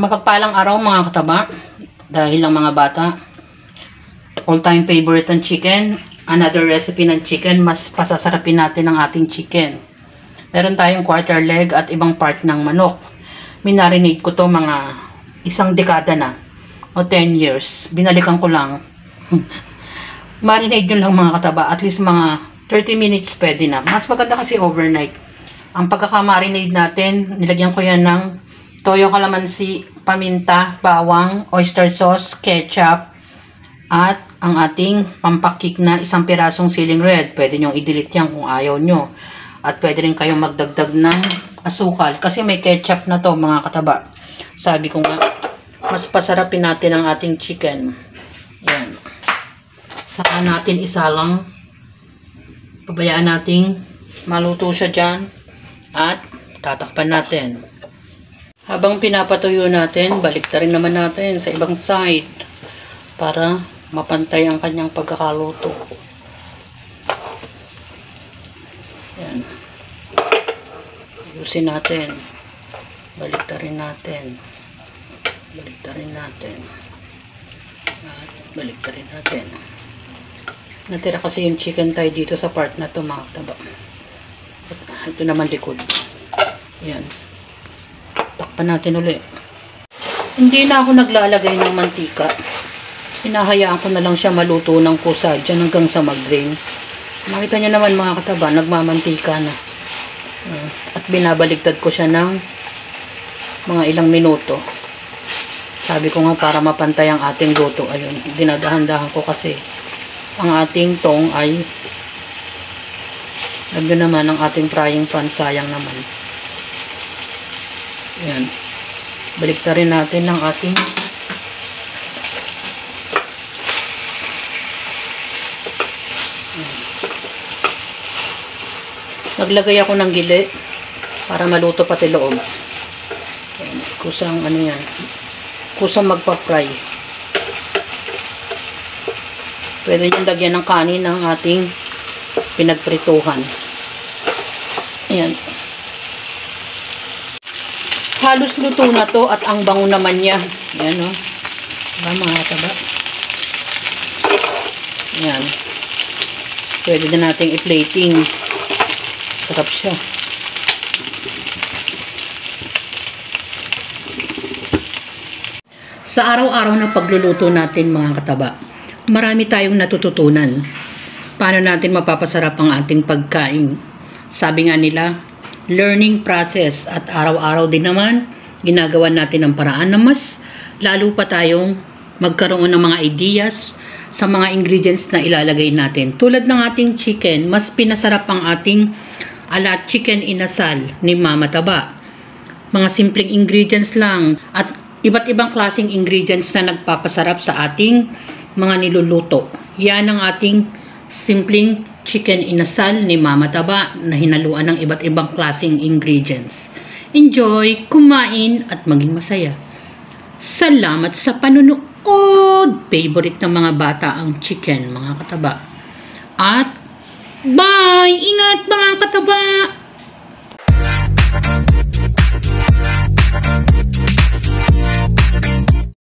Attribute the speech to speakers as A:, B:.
A: Mapagpalang araw mga kataba, dahil lang mga bata, all-time favorite ng chicken, another recipe ng chicken, mas pasasarapin natin ang ating chicken. Meron tayong quarter leg at ibang part ng manok. Minarinate ko to mga isang dekada na, o 10 years. Binalikan ko lang. Marinate yun lang mga kataba, at least mga 30 minutes pwede na. Mas maganda kasi overnight. Ang pagkakamarinate natin, nilagyan ko yan ng toyo, kalamansi, paminta, bawang, oyster sauce, ketchup, at ang ating pampakik na isang pirasong siling red. Pwede nyo i-delete yan kung ayaw nyo. At pwede rin kayong magdagdag ng asukal. Kasi may ketchup na to mga kataba. Sabi ko nga, mas pasarapin natin ang ating chicken. Yan. Saka natin isalang. Pabayaan nating maluto siya dyan. At tatakpan natin. Habang pinapatuyo natin, baliktarin naman natin sa ibang side para mapantay ang kanyang pagkakaluto. Yan. Ayusin natin. Baliktarin natin. Baliktarin natin. At baliktarin natin. Natira kasi yung chicken thigh dito sa part na to mga kataba. At ito naman likod. Yan. Takpan natin ulit. Hindi na ako naglalagay ng mantika. Hinahayaan ko na lang siya maluto ng kusa dyan hanggang sa mag-drain. Makita nyo naman mga kataba, nagmamantika na. At binabaligtad ko siya ng mga ilang minuto. Sabi ko nga para mapantay ang ating luto. Ayun, dinadahan-dahan ko kasi ang ating tong ay nandun naman ang ating frying pan. Sayang naman. Ayan. Baliktarin natin ng ating naglagay ako ng gili para maluto pati loob. Ayan. Kusang ano yan. Kusang magpa-fry. Pwede nyo lagyan ng kanin ng ating pinagprituhan. Ayan. Halos luto na to at ang bango naman niya. Ayan o. Diba mga kataba? Ayan. Pwede na nating i-plating. Sarap siya. Sa araw-araw na pagluluto natin mga kataba, marami tayong natututunan. Paano natin mapapasarap ang ating pagkain? Sabi nga nila, learning process, at araw-araw din naman ginagawa natin ang paraan na mas lalo pa tayong magkaroon ng mga ideas sa mga ingredients na ilalagay natin. Tulad ng ating chicken, mas pinasarap ang ating ala chicken inasal ni Mama Taba. Mga simpleng ingredients lang at iba't ibang klaseng ingredients na nagpapasarap sa ating mga niluluto. Yan ang ating simpleng chicken inasal ni Mama Taba na hinaluan ng iba't ibang klaseng ingredients. Enjoy, kumain at maging masaya. Salamat sa panunood. Favorite ng mga bata ang chicken mga kataba. At bye! Ingat mga kataba!